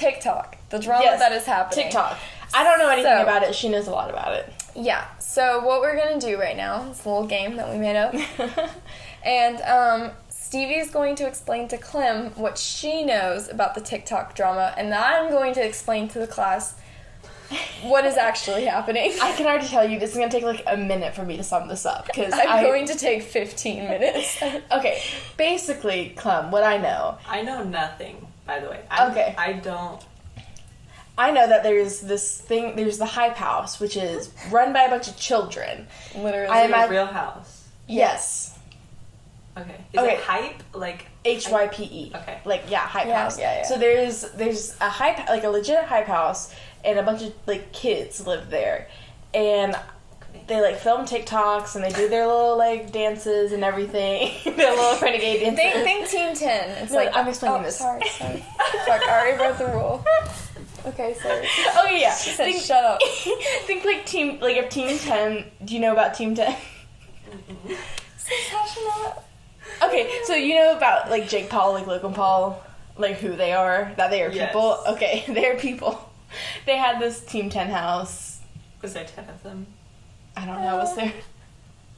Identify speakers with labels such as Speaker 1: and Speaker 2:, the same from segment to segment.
Speaker 1: TikTok, the drama that is happening.
Speaker 2: TikTok. I don't know anything about it. She knows a lot about it.
Speaker 1: Yeah. So what we're going to do right now is a little game that we made up. And Stevie's going to explain to Clem what she knows about the TikTok drama, and I'm going to explain to the class what is actually happening.
Speaker 2: I can already tell you this is going to take like a minute for me to sum this up. Because
Speaker 1: I'm going to take 15 minutes.
Speaker 2: Okay. Basically, Clem, what I know.
Speaker 3: I know nothing, by the way. I don't...
Speaker 2: I know that there's this thing, there's the Hype House, which is run by a bunch of children.
Speaker 1: Literally.
Speaker 3: Is it a real house?
Speaker 2: Yes.
Speaker 3: Okay. Is it Hype? Like...
Speaker 2: HYPE.
Speaker 3: Okay.
Speaker 2: Like, Hype House.
Speaker 1: Yeah.
Speaker 2: So there's a Hype, like a legit Hype House, and a bunch of, like, kids live there. And they, like, film TikToks, and they do their little, like, dances and everything. Their little renegade dances.
Speaker 1: Think Team 10. It's
Speaker 2: I'm explaining this.
Speaker 1: Sorry. Fuck, I already broke the rule. Okay, sorry.
Speaker 2: Oh, yeah.
Speaker 1: She said, shut up.
Speaker 2: Think, like, if Team 10... Do you know about Team 10? Okay, so you know about, like, Jake Paul, like, Logan Paul, like, who they are? That they are people?
Speaker 3: Yes.
Speaker 2: Okay, they're people. They had this Team 10 house.
Speaker 3: Was there 10 of them?
Speaker 2: I don't know, was there?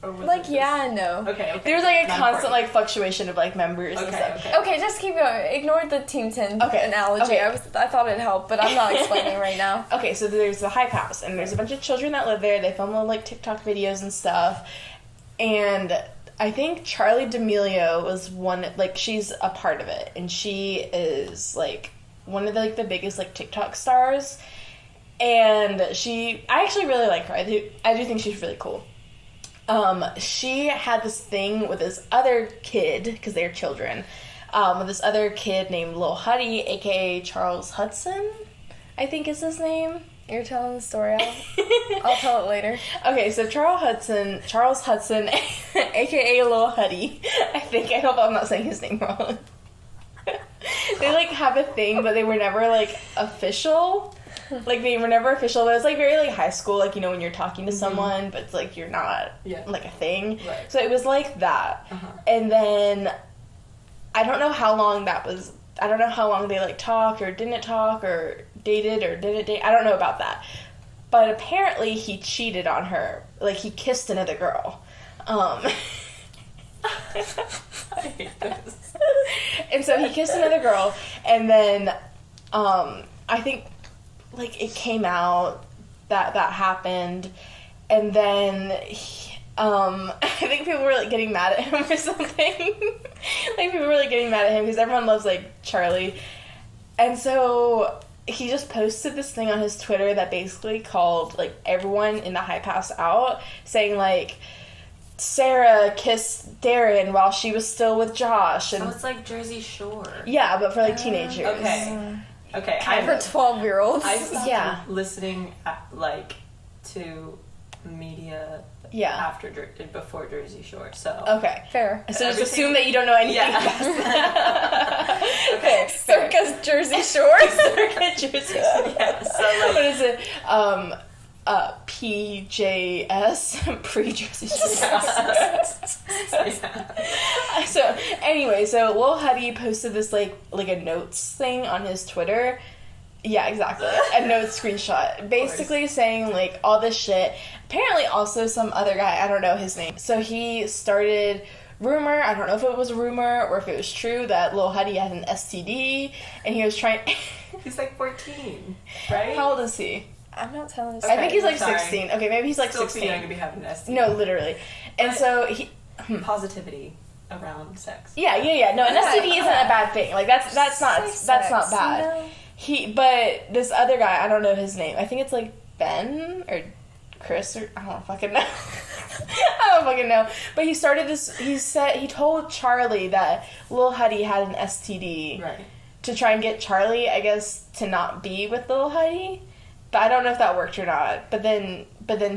Speaker 3: Or was
Speaker 1: Like,
Speaker 3: it just...
Speaker 1: yeah and no.
Speaker 3: Okay.
Speaker 2: There was, like, a constant, like, fluctuation of, like, members and stuff.
Speaker 1: Okay, just keep going. Ignore the Team 10 analogy.
Speaker 2: Okay.
Speaker 1: I thought it'd help, but I'm not explaining right now.
Speaker 2: Okay, so there's the Hype House, and there's a bunch of children that live there. They film little, like, TikTok videos and stuff. And I think Charlie D'Amelio was one, like, she's a part of it. And she is, like, one of the, like, the biggest, like, TikTok stars. And I actually really like her. I do think she's really cool. She had this thing with this other kid, because they're children, with this other kid named Lil Huddy, aka Charles Hudson, I think is his name.
Speaker 1: You're telling the story. I'll tell it later.
Speaker 2: Okay, so Charles Hudson, aka Lil Huddy, I hope I'm not saying his name wrong. They, like, have a thing, but they were never, like, official. Like, they were never official, but it's, like, very, like, high school, like, you know, when you're talking to someone, but it's, like, you're not, like, a thing.
Speaker 3: Right.
Speaker 2: So it was like that. And then, I don't know how long they, like, talked or didn't talk or dated or didn't date. I don't know about that. But apparently he cheated on her. Like, he kissed another girl.
Speaker 3: I hate this.
Speaker 2: And so he kissed another girl, and then, I think, like, it came out that happened, and then I think people were, like, getting mad at him or something. Like, people were, like, getting mad at him because everyone loves, like, Charlie. And so he just posted this thing on his Twitter that basically called, like, everyone in the Hype House out, saying, like, Sarah kissed Darren while she was still with Josh. And
Speaker 3: so it's like Jersey Shore.
Speaker 2: Yeah, but for, like, teenagers.
Speaker 3: Okay.
Speaker 1: For 12-year-olds.
Speaker 3: I stopped listening, to media before Jersey Shore, so...
Speaker 2: Okay.
Speaker 1: Fair.
Speaker 2: So just assume that you don't know anything past that. Okay.
Speaker 1: Circa's Jersey Shore.
Speaker 2: Circa Jersey Shore.
Speaker 3: Yeah, so, like...
Speaker 2: What is it? PJS? Pre-Jersey Shore. So, anyway, so Lil Huddy posted this, like a notes thing on his Twitter. Yeah, exactly. A notes screenshot. Basically saying, like, all this shit. Apparently also some other guy, I don't know his name. So he started rumor, I don't know if it was a rumor or if it was true, that Lil Huddy had an STD, and he was trying...
Speaker 3: He's, like, 14, right?
Speaker 2: How old is he?
Speaker 1: I'm not telling this.
Speaker 2: I think he's, like, 16. Okay, maybe he's, like,
Speaker 3: Still
Speaker 2: 16.
Speaker 3: too young to be having an STD.
Speaker 2: No, literally. And
Speaker 3: but
Speaker 2: so he...
Speaker 3: Positivity around sex.
Speaker 2: Yeah. No, an STD isn't a bad thing. Like, that's not bad.
Speaker 1: You know?
Speaker 2: But this other guy, I don't know his name. I think it's, like, Ben or Chris or... I don't fucking know. I don't fucking know. But he started this... He told Charlie that Lil Huddy had an STD.
Speaker 3: Right.
Speaker 2: To try and get Charlie, I guess, to not be with Lil Huddy. But I don't know if that worked or not. But then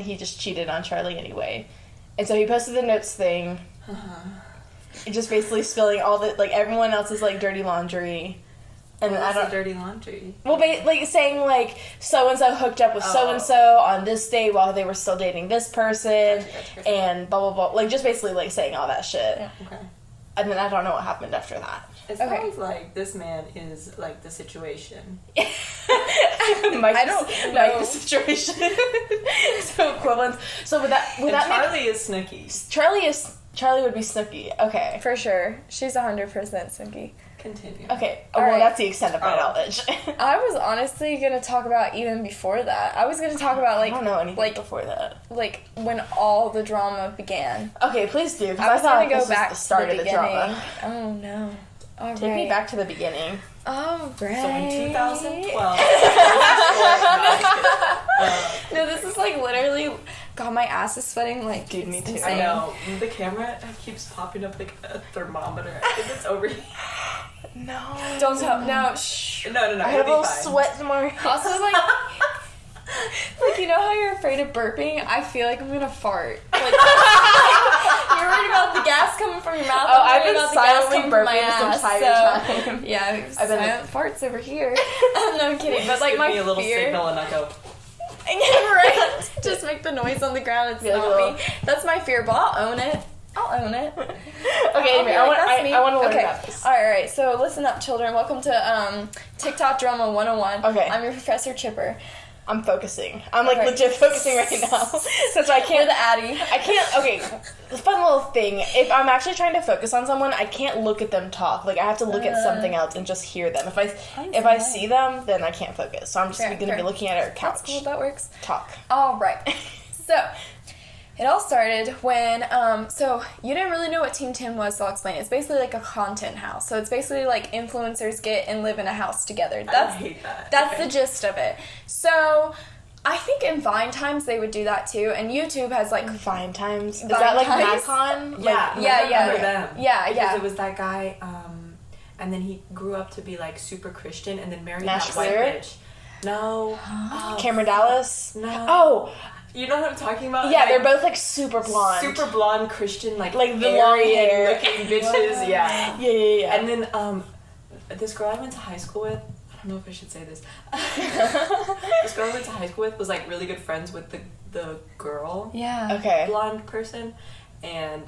Speaker 2: he just cheated on Charlie anyway. And so he posted the notes thing. Just basically spilling all the... Like, everyone else's, like, dirty laundry. And
Speaker 3: what
Speaker 2: I don't...
Speaker 3: dirty laundry?
Speaker 2: Well, like, saying, like, so-and-so hooked up with so-and-so on this day while they were still dating this person.
Speaker 3: Gotcha.
Speaker 2: And blah, blah, blah. Like, just basically, like, saying all that shit.
Speaker 1: Yeah.
Speaker 3: Okay.
Speaker 2: And then I don't know what happened after that.
Speaker 3: It
Speaker 1: Okay.
Speaker 3: sounds like this man is like the situation.
Speaker 2: I don't know the situation. So equivalent. So would that
Speaker 3: And
Speaker 2: make
Speaker 3: Charlie is Snooki.
Speaker 2: Charlie would be Snooki. Okay.
Speaker 1: For sure. She's 100% Snooki.
Speaker 3: Continue.
Speaker 2: Okay.
Speaker 1: All
Speaker 2: Well,
Speaker 1: right.
Speaker 2: that's the extent of my
Speaker 3: Oh.
Speaker 2: knowledge.
Speaker 1: I was honestly gonna talk about even before that. I was gonna talk about
Speaker 2: I don't know anything
Speaker 1: like
Speaker 2: before that.
Speaker 1: like when all the drama began.
Speaker 2: Okay, please do. Because
Speaker 1: I
Speaker 2: I
Speaker 1: was
Speaker 2: thought
Speaker 1: gonna
Speaker 2: like,
Speaker 1: go
Speaker 2: this was
Speaker 1: back
Speaker 2: the start
Speaker 1: to
Speaker 2: of
Speaker 1: the
Speaker 2: the
Speaker 1: beginning.
Speaker 2: drama.
Speaker 1: Oh no. All
Speaker 2: Take me
Speaker 1: right.
Speaker 2: back to the beginning.
Speaker 1: All right.
Speaker 3: So in 2012,
Speaker 1: No, this is like literally. God, my ass is sweating. Like,
Speaker 2: Dude, me
Speaker 1: it's
Speaker 2: too.
Speaker 1: insane.
Speaker 3: I know the camera keeps popping up like a thermometer. I think it's over here.
Speaker 2: No.
Speaker 1: Don't tell. No. Shh.
Speaker 3: No,
Speaker 2: I have a
Speaker 3: it'll
Speaker 2: little
Speaker 3: be fine.
Speaker 2: sweat in my
Speaker 1: Also, like, like you know how you're afraid of burping? I feel like I'm gonna fart. Like, you're worried about the gas coming from your mouth.
Speaker 2: Oh,
Speaker 1: I'm
Speaker 2: I've
Speaker 1: worried
Speaker 2: been
Speaker 1: about the gas
Speaker 2: silently
Speaker 1: coming from my
Speaker 2: burping this
Speaker 1: ass.
Speaker 2: entire
Speaker 1: So,
Speaker 2: time.
Speaker 1: yeah,
Speaker 2: I've been-
Speaker 1: silent farts over here. No, I'm kidding. But like
Speaker 3: Give
Speaker 1: my
Speaker 3: me a little
Speaker 1: fear.
Speaker 3: signal and I go.
Speaker 1: Right. Just make the noise on the ground. It's
Speaker 2: Yeah,
Speaker 1: not
Speaker 2: girl.
Speaker 1: me. That's my fear, but I'll own it. I'll own it.
Speaker 2: Okay,
Speaker 1: I'll be
Speaker 2: anyway,
Speaker 1: like, "That's me."
Speaker 2: I want to learn
Speaker 1: Okay.
Speaker 2: about this.
Speaker 1: All right. So listen up, children. Welcome to TikTok Drama 101.
Speaker 2: Okay.
Speaker 1: I'm your Professor Chipper.
Speaker 2: I'm focusing. I'm like
Speaker 1: Okay.
Speaker 2: legit focusing right now. Since I
Speaker 1: You're
Speaker 2: can't.
Speaker 1: the Addy.
Speaker 2: I can't. Okay, the fun little thing. If I'm actually trying to focus on someone, I can't look at them talk. Like I have to look at something else and just hear them. If I
Speaker 1: right.
Speaker 2: see them, then I can't focus. So I'm just
Speaker 1: Fair,
Speaker 2: going to
Speaker 1: fair.
Speaker 2: be looking at our
Speaker 1: That's
Speaker 2: couch.
Speaker 1: cool. That works.
Speaker 2: Talk.
Speaker 1: All right. So, it all started when, so you didn't really know what Team 10 was, so I'll explain. It's basically like a content house. So it's basically like influencers get and live in a house together.
Speaker 3: I hate that.
Speaker 1: That's
Speaker 3: Okay.
Speaker 1: the gist of it. So, I think in Vine times they would do that too, and YouTube has like,
Speaker 2: Vine times. Is
Speaker 1: Vine
Speaker 2: that like
Speaker 1: times?
Speaker 2: MadCon?
Speaker 3: Yeah,
Speaker 2: Like,
Speaker 1: Yeah,
Speaker 3: I
Speaker 1: yeah,
Speaker 3: remember
Speaker 1: yeah.
Speaker 3: them.
Speaker 1: Yeah,
Speaker 3: Because
Speaker 1: yeah.
Speaker 3: it was that guy, and then he grew up to be like super Christian, and then married
Speaker 2: Nash
Speaker 3: that white
Speaker 2: Clear?
Speaker 3: bitch. No. Oh,
Speaker 2: Cameron Dallas?
Speaker 3: No.
Speaker 2: Oh,
Speaker 3: You know what I'm talking about?
Speaker 2: yeah,
Speaker 3: Like,
Speaker 2: they're both like super blonde.
Speaker 3: super blonde Christian, like
Speaker 2: Like the long
Speaker 3: airhead
Speaker 2: hair.
Speaker 3: looking bitches. Yeah.
Speaker 2: Yeah.
Speaker 3: And then this girl I went to high school with. I don't know if I should say this. This girl I went to high school with was like really good friends with the girl.
Speaker 1: yeah.
Speaker 2: Okay.
Speaker 3: Blonde person, and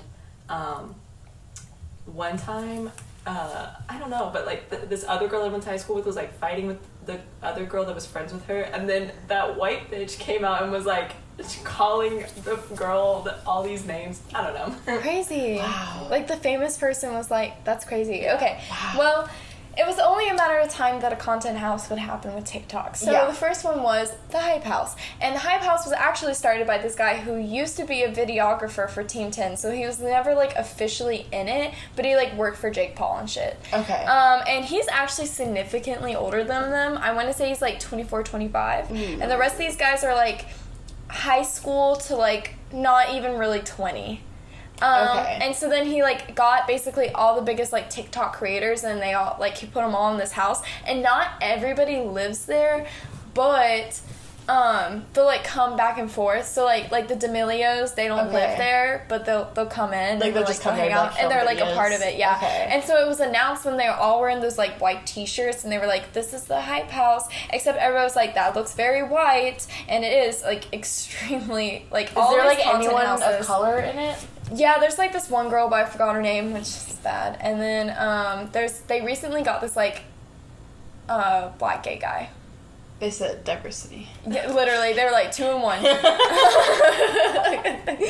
Speaker 3: one time I don't know, but like this other girl I went to high school with was like fighting with the other girl that was friends with her, and then that white bitch came out and was like calling the girl all these names. I don't know.
Speaker 1: Crazy.
Speaker 2: Wow.
Speaker 1: Like the famous person was like, that's crazy. Okay. Well, it was only a matter of time that a content house would happen with TikTok. So
Speaker 2: Yeah.
Speaker 1: the first one was the Hype House. And the Hype House was actually started by this guy who used to be a videographer for Team 10. So he was never like officially in it, but he like worked for Jake Paul and shit.
Speaker 2: Okay.
Speaker 1: And he's actually significantly older than them. I want to say he's like 24, 25. And the rest of these guys are like high school to like not even really 20.
Speaker 2: Okay.
Speaker 1: And so then he like got basically all the biggest like TikTok creators, and they all like he put them all in this house, and not everybody lives there, but they'll like come back and forth. So like the D'Amelios, they don't
Speaker 2: Okay.
Speaker 1: live there, but they'll come in,
Speaker 2: Like,
Speaker 1: and
Speaker 2: they'll just come
Speaker 1: hang
Speaker 2: there to,
Speaker 1: out,
Speaker 2: like,
Speaker 1: and they're
Speaker 2: film
Speaker 1: like a part
Speaker 2: videos.
Speaker 1: of it, yeah.
Speaker 2: Okay.
Speaker 1: And so it was announced when they all were in those like white T-shirts, and they were like, "This is the Hype House," except everybody was like, "That looks very white," and it is like extremely like.
Speaker 2: Is
Speaker 1: all
Speaker 2: there
Speaker 1: these
Speaker 2: like
Speaker 1: content
Speaker 2: anyone
Speaker 1: houses,
Speaker 2: of color in it?
Speaker 1: yeah, there's like this one girl, but I forgot her name, which is bad. And then they recently got this like black gay guy.
Speaker 2: They said diversity.
Speaker 1: Yeah, literally, they're like 2 in 1.
Speaker 3: Two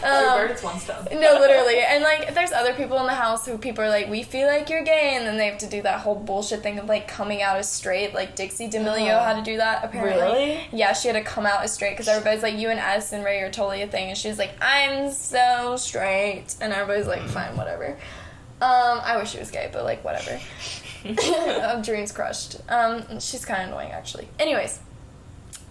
Speaker 3: birds, one stone.
Speaker 1: No, literally. And like there's other people in the house who people are like, "We feel like you're gay," and then they have to do that whole bullshit thing of like coming out as straight. Like Dixie D'Amelio had to do that apparently.
Speaker 2: Really?
Speaker 1: Yeah, she had to come out as straight because everybody's like, "You and Addison Rae are totally a thing," and she's like, "I'm so straight," and everybody's like, "Fine, whatever." I wish she was gay, but like whatever. Dreams crushed. She's kind of annoying actually. Anyways,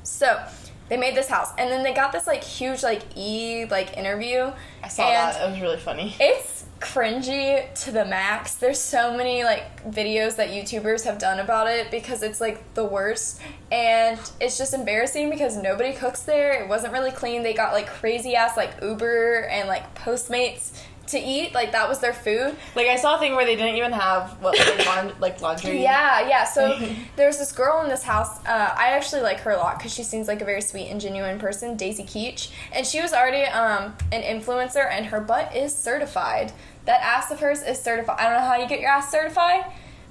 Speaker 1: so they made this house, and then they got this like huge like interview.
Speaker 2: I saw
Speaker 1: and
Speaker 2: that. It was really funny.
Speaker 1: It's cringy to the max. There's so many like videos that YouTubers have done about it because it's like the worst, and it's just embarrassing because nobody cooks there. It wasn't really clean. They got like crazy ass like Uber and like Postmates to eat. Like, that was their food.
Speaker 2: Like, I saw a thing where they didn't even have, laundry.
Speaker 1: Yeah. So, there's this girl in this house. I actually like her a lot because she seems like a very sweet and genuine person, Daisy Keach. And she was already an influencer, and her butt is certified. That ass of hers is certified. I don't know how you get your ass certified,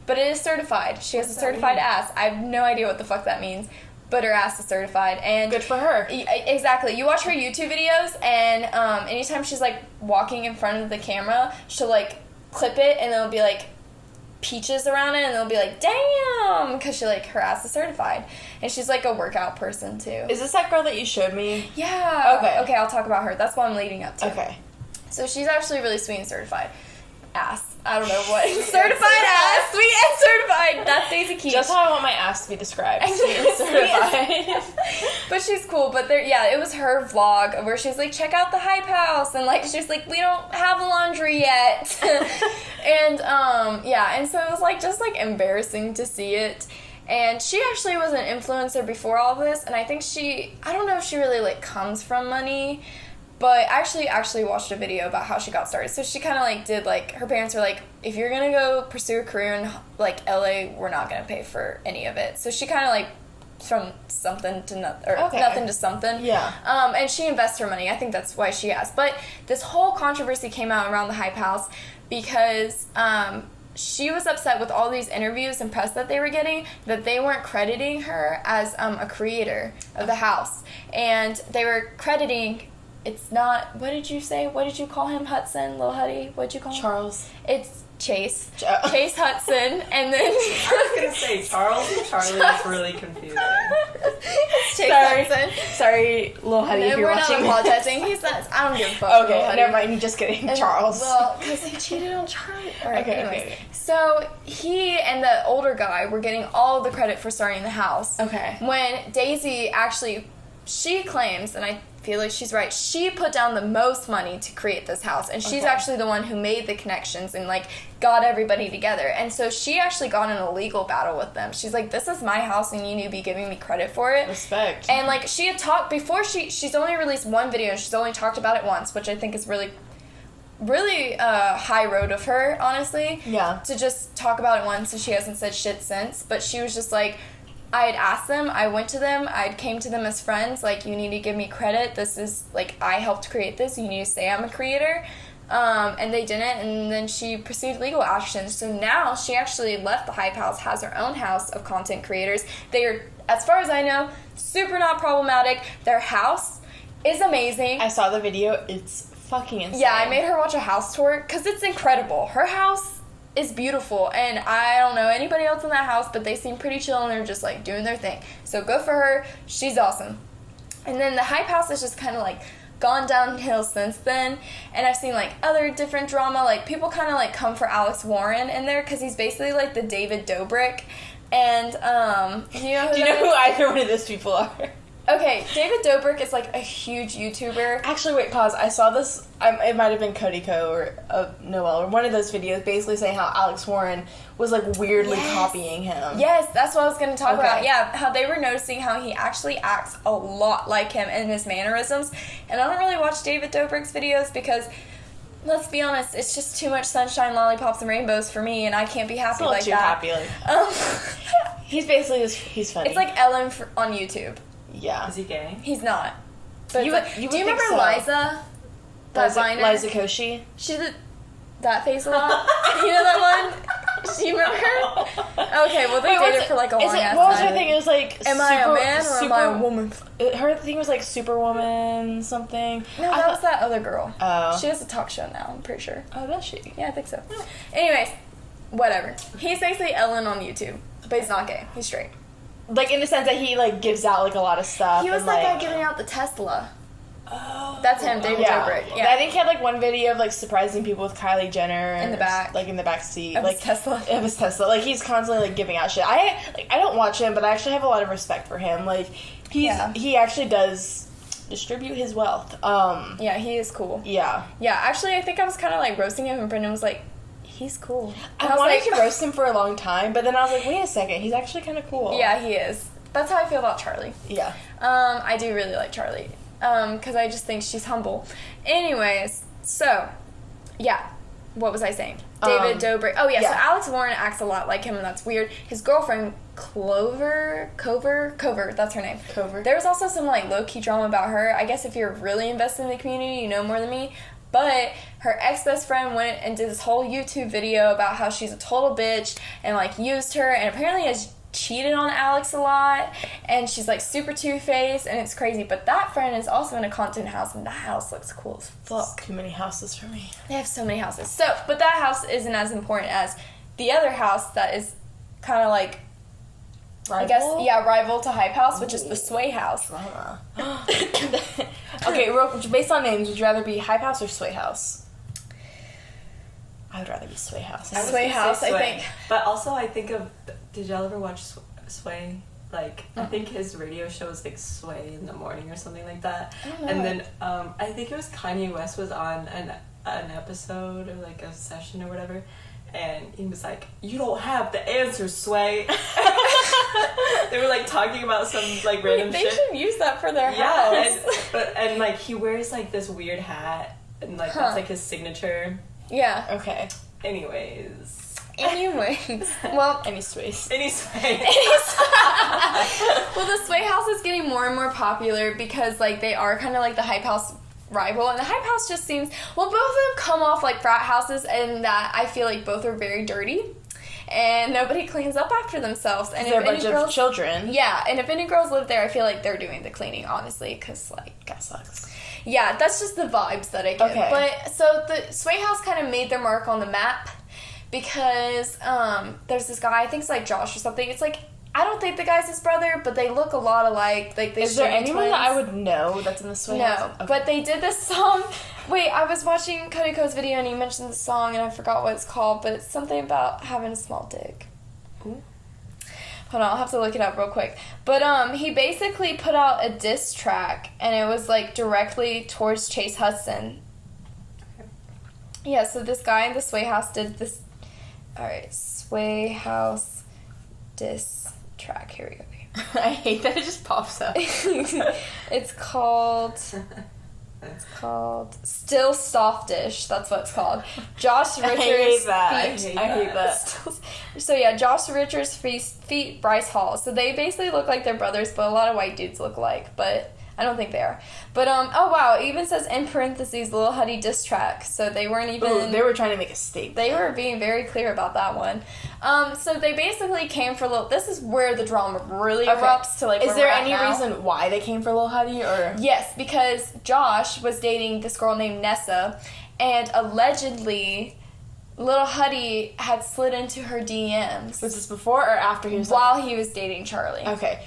Speaker 1: but it is certified. She has a certified ass. I have no idea what the fuck that means. But her ass is certified, and
Speaker 2: good for her.
Speaker 1: Exactly. You watch her YouTube videos, and anytime she's like walking in front of the camera, she'll like clip it, and there'll be like peaches around it, and they'll be like, "Damn," because her ass is certified, and she's like a workout person too.
Speaker 2: Is this that girl that you showed me?
Speaker 1: Yeah. Okay. I'll talk about her. That's what I'm leading up to.
Speaker 2: Okay.
Speaker 1: So she's actually really sweet and certified. Ass. I don't know what. Certified ass. Sweet and certified. That's Daisy Keach.
Speaker 2: Just how I want my ass to be described. Sweet and certified.
Speaker 1: But she's cool. But it was her vlog where she's like, check out the hype house. And like, she's like, we don't have laundry yet. And and so it was like, just like embarrassing to see it. And she actually was an influencer before all this. And I think I don't know if she really like comes from money. But I actually watched a video about how she got started. So she kind of like did like, her parents were like, if you're going to go pursue a career in like LA, we're not going to pay for any of it. So she kind of like from something to nothing to something.
Speaker 2: Yeah.
Speaker 1: And she invests her money. I think that's why she has. But this whole controversy came out around the Hype House because she was upset with all these interviews and press that they were getting that they weren't crediting her as a creator of the house. And they were crediting... It's not... What did you say? What did you call him? Hudson? Lil Huddy? What did you call him?
Speaker 2: Charles.
Speaker 1: It's Chase. Chase Hudson. And then...
Speaker 3: I was going to say, Charles and Charlie is really confusing.
Speaker 1: Chase Hudson.
Speaker 2: Sorry, Lil Huddy, if you're watching.
Speaker 1: We're not apologizing. He's not... I don't give a fuck.
Speaker 2: Okay, never mind. Just kidding. Charles.
Speaker 1: Well, because he cheated on Charlie. All right, anyways.
Speaker 2: Okay.
Speaker 1: So, he and the older guy were getting all of the credit for starting the house.
Speaker 2: Okay.
Speaker 1: When Daisy actually... She claims, and I feel like she's right, she put down the most money to create this house, and she's actually the one who made the connections and like got everybody together. And so she actually got in a legal battle with them. She's like, this is my house and you need to be giving me credit for it.
Speaker 2: Respect.
Speaker 1: And like she had talked before, she's only released one video and she's only talked about it once, which I think is really high road of her, honestly.
Speaker 2: Yeah. To
Speaker 1: just talk about it once, and she hasn't said shit since. But she was just like, I had asked them, I went to them, I came to them as friends, like, you need to give me credit, this is, like, I helped create this, you need to say I'm a creator, and they didn't, and then she pursued legal action. So now she actually left the Hype House, has her own house of content creators. They are, as far as I know, super not problematic. Their house is amazing.
Speaker 2: I saw the video, it's fucking insane.
Speaker 1: Yeah, I made her watch a house tour, because it's incredible. Her house is beautiful, and I don't know anybody else in that house, but they seem pretty chill, and they're just, like, doing their thing. So good for her. She's awesome. And then the Hype House has just kind of, like, gone downhill since then, and I've seen, like, other different drama. Like, people kind of, like, come for Alex Warren in there, because he's basically, like, the David Dobrik, and, do you know
Speaker 2: who either one of those people are?
Speaker 1: Okay, David Dobrik is, like, a huge YouTuber.
Speaker 2: Actually, wait, pause. I saw this, it might have been Cody Co. or Noel, or one of those videos basically saying how Alex Warren was, like, weirdly copying him.
Speaker 1: Yes, that's what I was going to talk about. Yeah, how they were noticing how he actually acts a lot like him in his mannerisms. And I don't really watch David Dobrik's videos because, let's be honest, it's just too much sunshine, lollipops, and rainbows for me, and I can't be happy like that.
Speaker 2: Happy, like. He's basically he's funny.
Speaker 1: It's like Ellen on YouTube.
Speaker 2: Yeah.
Speaker 3: Is he gay?
Speaker 1: He's not. But
Speaker 2: you
Speaker 1: do you remember
Speaker 2: so.
Speaker 1: Liza?
Speaker 2: Liza Koshy?
Speaker 1: She did that face a lot. You know that one? Do you remember her? Okay, well they dated for like a long ass time.
Speaker 2: What was her thing? It was like,
Speaker 1: am I a man or am I a woman?
Speaker 2: Her thing was like Superwoman something.
Speaker 1: No, that was that other girl.
Speaker 2: Oh.
Speaker 1: She has a talk show now, I'm pretty sure.
Speaker 2: Oh, does she?
Speaker 1: Yeah, I think so. Anyways, whatever. He's basically Ellen on YouTube, but he's not gay. He's straight.
Speaker 2: Like, in the sense that he, like, gives out, like, a lot of stuff.
Speaker 1: He was that guy giving out the Tesla.
Speaker 2: Oh.
Speaker 1: That's him, David Dobrik. Yeah.
Speaker 2: I think he had, like, one video of, like, surprising people with Kylie Jenner.
Speaker 1: In the back.
Speaker 2: Like, in the back seat.
Speaker 1: Of
Speaker 2: like,
Speaker 1: his Tesla.
Speaker 2: Of his Tesla. Like, he's constantly, like, giving out shit. I don't watch him, but I actually have a lot of respect for him. Like, he actually does distribute his wealth.
Speaker 1: Yeah, he is cool.
Speaker 2: Yeah.
Speaker 1: Yeah, actually, I think I was kind of, like, roasting him, and Brendan was like, he's cool. And
Speaker 2: I wanted to roast him for a long time, but then I was like, wait a second, he's actually kind of cool.
Speaker 1: Yeah, he is. That's how I feel about Charlie.
Speaker 2: Yeah.
Speaker 1: I do really like Charlie. Because I just think she's humble. Anyways, so, Yeah. What was I saying? David Dobrik. Oh, yeah,
Speaker 2: yeah.
Speaker 1: so Alex Warren acts a lot like him, and that's weird. His girlfriend, Cover, that's her name.
Speaker 2: Cover.
Speaker 1: There was also some, like, low-key drama about her. I guess if you're really invested in the community, you know more than me. But her ex-best friend went and did this whole YouTube video about how she's a total bitch and, like, used her, and apparently has cheated on Alex a lot, and she's like super two-faced, and it's crazy. But that friend is also in a content house, and that house looks cool as fuck.
Speaker 2: Too many houses for me.
Speaker 1: They have so many houses. So, but that house isn't as important as the other house that is kind of like,
Speaker 2: Rival?
Speaker 1: I guess, yeah, rival to Hype House, which is the Sway House.
Speaker 2: Okay, based on names, would you rather be Hype House or Sway House? I would rather be Sway House.
Speaker 1: Sway House, I think.
Speaker 3: But also, I think of. Did y'all ever watch Sway? Like, I think his radio show was like Sway in the morning or something like that.
Speaker 1: I don't know.
Speaker 3: And then I think it was Kanye West was on an episode or like a session or whatever, and he was like, "You don't have the answer, Sway." They were like talking about some like random
Speaker 1: They
Speaker 3: shit.
Speaker 1: should use that for their
Speaker 3: Yeah,
Speaker 1: house.
Speaker 3: and like he wears like this weird hat, and like that's like his signature.
Speaker 1: Yeah.
Speaker 2: Okay.
Speaker 3: Anyways.
Speaker 1: Well,
Speaker 2: Any Sways.
Speaker 3: Any Sway.
Speaker 1: Well, the Sway House is getting more and more popular because, like, they are kind of like the Hype House rival, and the Hype House just seems, well, both of them come off like frat houses, and that I feel like both are very dirty, and nobody cleans up after themselves. And
Speaker 2: They're
Speaker 1: if
Speaker 2: a bunch of children.
Speaker 1: Yeah, and if any girls live there, I feel like they're doing the cleaning, honestly, because, like,
Speaker 2: That sucks.
Speaker 1: yeah, that's just the vibes that I get.
Speaker 2: Okay.
Speaker 1: But, so the Sway House kind of made their mark on the map because there's this guy, I think it's like Josh or something. It's like, I don't think the guy's his brother, but they look a lot alike. Like, they
Speaker 2: Is there
Speaker 1: should be
Speaker 2: anyone
Speaker 1: twins.
Speaker 2: that I would know that's in the Sway House?
Speaker 1: No,
Speaker 2: Okay.
Speaker 1: but they did this song. Wait, I was watching Cody Co's video and he mentioned the song and I forgot what it's called, but it's something about having a small dick.
Speaker 2: Ooh.
Speaker 1: Hold on, I'll have to look it up real quick. But he basically put out a diss track and it was like directly towards Chase Hudson. Yeah, so this guy in the Sway House did this. Alright, Sway House diss track. Here we go.
Speaker 2: I hate that it just pops up.
Speaker 1: It's called Still Softish. That's what it's called. Josh Richards.
Speaker 2: I hate that.
Speaker 1: So yeah, Josh Richards feat Bryce Hall. So they basically look like they're brothers, but a lot of white dudes look alike. But I don't think they are. But oh wow, it even says in parentheses Lil Huddy diss track. So they weren't even.
Speaker 2: Ooh, they were trying to make a statement.
Speaker 1: They were being very clear about that one. So they basically came for Lil. This is where the drama really erupts to like.
Speaker 2: Is
Speaker 1: where
Speaker 2: there
Speaker 1: we're at
Speaker 2: any
Speaker 1: now.
Speaker 2: reason why they came for Lil Huddy or?
Speaker 1: Yes, because Josh was dating this girl named Nessa, and allegedly, Lil Huddy had slid into her DMs.
Speaker 2: Was this before or after he was?
Speaker 1: While he was dating Charlie.
Speaker 2: Okay.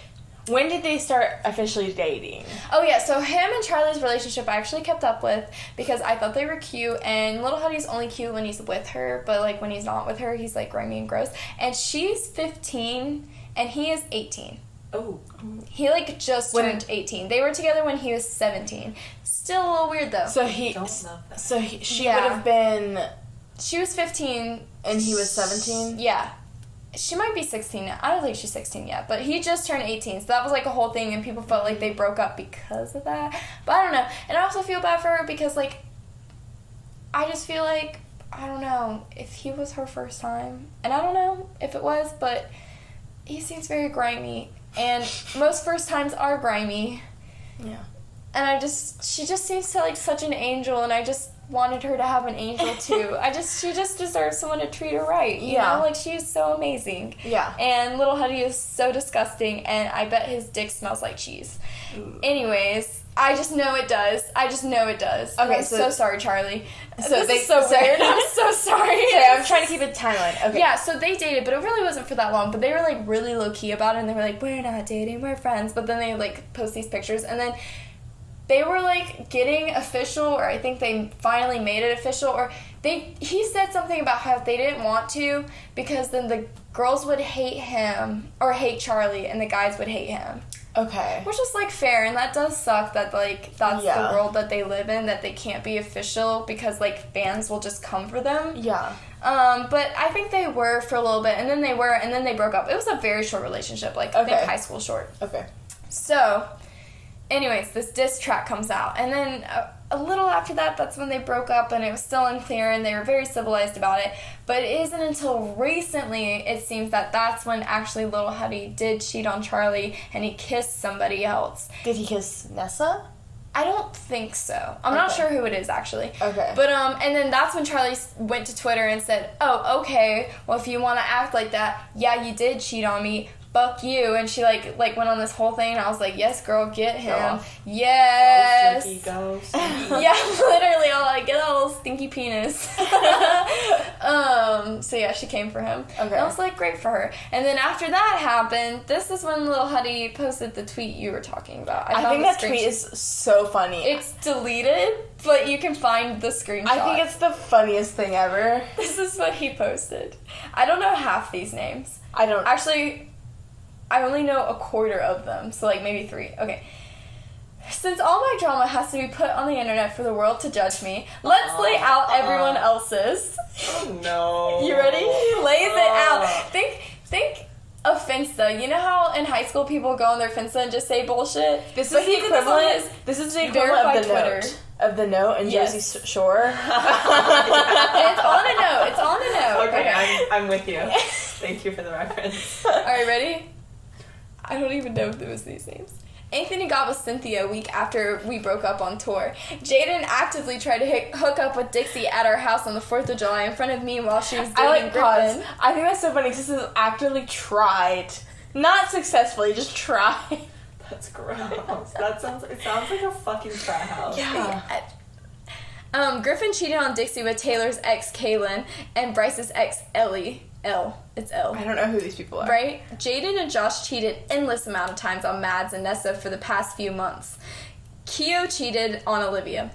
Speaker 2: When did they start officially dating?
Speaker 1: Oh yeah, so him and Charlie's relationship I actually kept up with because I thought they were cute, and Lil Huddy's only cute when he's with her, but like when he's not with her, he's like grimy and gross. And she's 15 and he is 18.
Speaker 3: Oh.
Speaker 1: He like just turned 18. They were together when he was 17. Still a little weird though.
Speaker 2: So
Speaker 3: Don't love that.
Speaker 2: she
Speaker 1: Yeah.
Speaker 2: would have been,
Speaker 1: She was 15
Speaker 2: and he was 17.
Speaker 1: Yeah. She might be 16 now. I don't think she's 16 yet, but he just turned 18, so that was like a whole thing, and people felt like they broke up because of that. But I don't know. And I also feel bad for her because, like, I just feel like, I don't know, if he was her first time, and I don't know if it was, but he seems very grimy, and most first times are grimy.
Speaker 2: Yeah.
Speaker 1: And she just seems to like such an angel, and I just wanted her to have an angel too. She just deserves someone to treat her right. You know, like she's so amazing.
Speaker 2: Yeah.
Speaker 1: And Lil Huddy is so disgusting, and I bet his dick smells like cheese.
Speaker 2: Ooh.
Speaker 1: Anyways, I just know it does. Okay, I'm so sorry, Charlie.
Speaker 2: So
Speaker 1: this
Speaker 2: they-
Speaker 1: is so weird. I'm so sorry.
Speaker 2: Okay, I'm trying to keep a timeline. Okay.
Speaker 1: Yeah, so they dated, but it really wasn't for that long. But they were like really low key about it, and they were like, "We're not dating, we're friends." But then they like post these pictures, and then they were like getting official, or I think they finally made it official, or he said something about how they didn't want to because then the girls would hate him or hate Charlie, and the guys would hate him.
Speaker 2: Okay.
Speaker 1: Which is like fair, and that does suck that like that's
Speaker 2: Yeah.
Speaker 1: the world that they live in, that they can't be official because like fans will just come for them.
Speaker 2: Yeah.
Speaker 1: But I think they were for a little bit, and then they broke up. It was a very short relationship, like I think
Speaker 2: Okay.
Speaker 1: high school short.
Speaker 2: Okay.
Speaker 1: So anyways, this diss track comes out. And then a little after that, that's when they broke up, and it was still unclear, and they were very civilized about it. But it isn't until recently, it seems, that that's when actually Lil Huddy did cheat on Charlie, and he kissed somebody else.
Speaker 2: Did he kiss Nessa?
Speaker 1: I don't think so. I'm not sure who it is, actually.
Speaker 2: Okay.
Speaker 1: But, and then that's when Charlie went to Twitter and said, oh, okay, well, if you want to act like that, yeah, you did cheat on me. Fuck you. And she, like went on this whole thing, and I was like, yes, girl, get him. Yes.
Speaker 3: Go, stinky, go.
Speaker 1: Yeah, literally, all like, get that little stinky penis. So yeah, she came for him.
Speaker 2: Okay.
Speaker 1: And I was like, great for her. And then after that happened, this is when Lil Huddy posted the tweet you were talking about.
Speaker 2: I think that tweet is so funny.
Speaker 1: It's deleted, but you can find the screenshot.
Speaker 2: I think it's the funniest thing ever.
Speaker 1: This is what he posted. I don't know half these names.
Speaker 2: I don't...
Speaker 1: Actually, I only know a quarter of them, so like maybe 3. Okay. Since all my drama has to be put on the internet for the world to judge me, let's lay out everyone else's.
Speaker 3: Oh no.
Speaker 1: You ready? He lays it out. Think of Finsta. You know how in high school people go on their Finsta and just say bullshit?
Speaker 2: This is the equivalent of the
Speaker 1: Twitter.
Speaker 2: note. Of the note in Jersey Shore.
Speaker 1: And it's on a note. It's on a note.
Speaker 3: Okay. I'm with you. Thank you for the reference.
Speaker 1: Alright, ready? I don't even know if it was these names. Anthony got with Cynthia a week after we broke up on tour. Jaden actively tried to hook up with Dixie at our house on the 4th of July in front of me while she was dating Griffin.
Speaker 2: I think that's so funny because this is actively tried. Not successfully, just tried.
Speaker 3: That's gross. It sounds like a fucking frat house.
Speaker 1: Yeah. Griffin cheated on Dixie with Taylor's ex, Kaylin, and Bryce's ex, Ellie. It's L.
Speaker 2: I don't know who these people are.
Speaker 1: Right? Jaden and Josh cheated endless amount of times on Mads and Nessa for the past few months. Keo cheated on Olivia.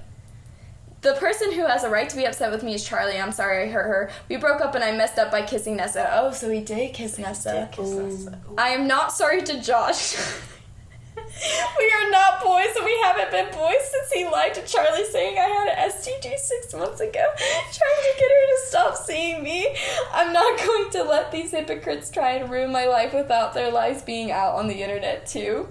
Speaker 1: The person who has a right to be upset with me is Charlie. I'm sorry I hurt her. We broke up and I messed up by kissing Nessa. Oh, so he did kiss Nessa. I am not sorry to Josh. We are not boys, and we haven't been boys since he lied to Charlie saying I had an STD 6 months ago, trying to get her to stop seeing me. I'm not going to let these hypocrites try and ruin my life without their lives being out on the internet, too.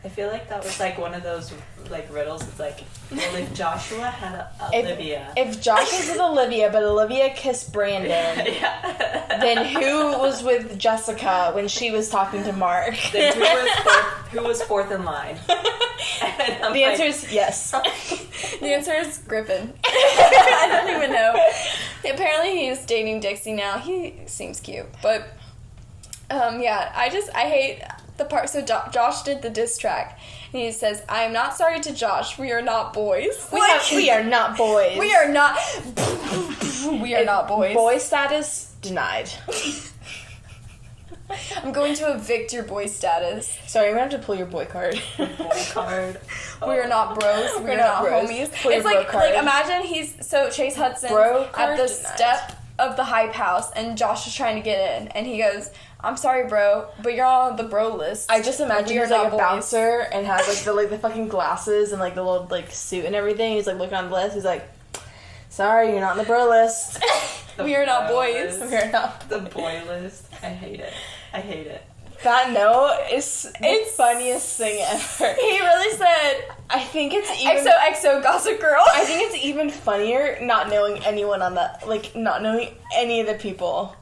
Speaker 3: I feel like that was like one of those like riddles. It's like, well, if Joshua had Olivia.
Speaker 2: If Josh was with Olivia, but Olivia kissed Brandon, then who was with Jessica when she was talking to Mark?
Speaker 3: Then who was fourth in line?
Speaker 2: The answer is yes.
Speaker 1: The answer is Griffin. I don't even know. Apparently he's dating Dixie now. He seems cute. But, yeah, I hate the part. So Josh did the diss track. And he says, I am not sorry to Josh. We are not boys.
Speaker 2: We are not boys.
Speaker 1: We are not... We are not boys.
Speaker 2: Boy status denied.
Speaker 1: I'm going to evict your boy status.
Speaker 2: Sorry, I'm going to have to pull your boy card.
Speaker 3: Boy card.
Speaker 1: We are not bros. We are not
Speaker 2: bros.
Speaker 1: homies.
Speaker 2: Pull
Speaker 1: It's
Speaker 2: your
Speaker 1: like
Speaker 2: bro card.
Speaker 1: imagine Chase Hudson
Speaker 2: Bro
Speaker 1: at
Speaker 2: card
Speaker 1: the
Speaker 2: denied.
Speaker 1: step of the hype house, and Josh is trying to get in, and he goes, I'm sorry, bro, but you're on the bro list.
Speaker 2: I just imagine
Speaker 1: You're
Speaker 2: he's like
Speaker 1: not
Speaker 2: a
Speaker 1: boys.
Speaker 2: bouncer and has like the fucking glasses and like the little like suit and everything. He's like looking on the list. He's like, sorry, you're not on the bro list.
Speaker 1: We are not boys.
Speaker 2: We are not.
Speaker 3: The boy list. I hate it.
Speaker 2: That note is the funniest thing ever.
Speaker 1: He really said,
Speaker 2: I think it's even
Speaker 1: XOXO Gossip Girl.
Speaker 2: I think it's even funnier not knowing anyone on that, like not knowing any of the people.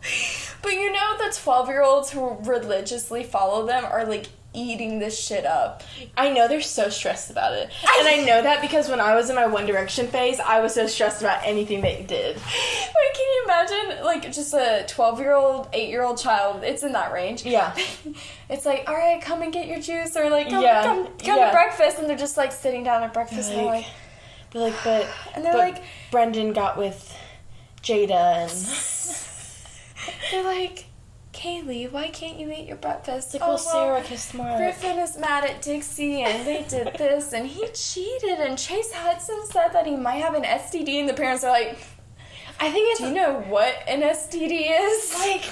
Speaker 1: But you know the 12-year-olds who religiously follow them are like eating this shit up.
Speaker 2: I know they're so stressed about it. And I know that because when I was in my One Direction phase, I was so stressed about anything they did.
Speaker 1: Wait, can you imagine, like, just a 12-year-old, 8-year-old child, it's in that range.
Speaker 2: Yeah.
Speaker 1: It's like, all right, come and get your juice, or like, come
Speaker 2: Yeah.
Speaker 1: to breakfast, and they're just like sitting down at breakfast, and
Speaker 2: They're like, but
Speaker 1: and they're
Speaker 2: but
Speaker 1: like,
Speaker 2: Brendan got with Jada and
Speaker 1: they're like, Kaylee, why can't you eat your breakfast?
Speaker 2: like, well, Sarah kissed Mark.
Speaker 1: Griffin is mad at Dixie, and they did this, and he cheated, and Chase Hudson said that he might have an STD, and the parents are like,
Speaker 2: I think it's
Speaker 1: do you know what an STD is?
Speaker 2: like.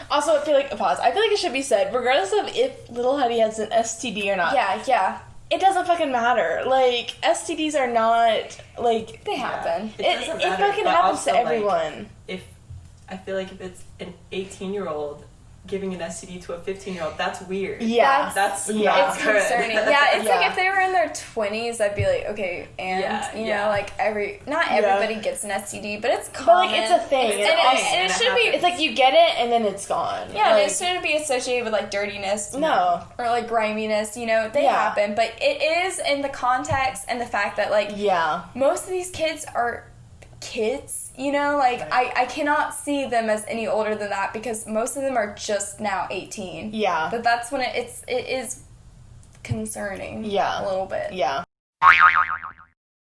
Speaker 2: Also, I feel like it should be said, regardless of if Little Huddy has an STD or not.
Speaker 1: Yeah.
Speaker 2: It doesn't fucking matter. Like, STDs are not, like...
Speaker 1: They happen.
Speaker 3: It doesn't
Speaker 2: It
Speaker 3: matter,
Speaker 2: fucking
Speaker 3: but
Speaker 2: happens to
Speaker 3: also, like,
Speaker 2: everyone.
Speaker 3: I feel like if it's an 18-year-old giving an STD to a 15-year-old. That's weird.
Speaker 2: Yeah.
Speaker 3: That's
Speaker 1: It's
Speaker 3: not good.
Speaker 1: concerning. Yeah, it's
Speaker 2: Yeah.
Speaker 1: like if they were in their 20s, I'd be like, okay, and, you know, like, not everybody gets an STD, but it's common.
Speaker 2: But, like, it's a thing.
Speaker 1: And it should be,
Speaker 2: It's like you get it and then it's gone.
Speaker 1: yeah,
Speaker 2: like,
Speaker 1: and it shouldn't be associated with, like, dirtiness.
Speaker 2: No.
Speaker 1: Or, like, griminess, you know, they happen. But it is in the context and the fact that, like, most of these kids are kids. You know, like, I cannot see them as any older than that because most of them are just now 18.
Speaker 2: Yeah.
Speaker 1: But that's when it is concerning.
Speaker 2: Yeah.
Speaker 1: A little bit.
Speaker 2: Yeah.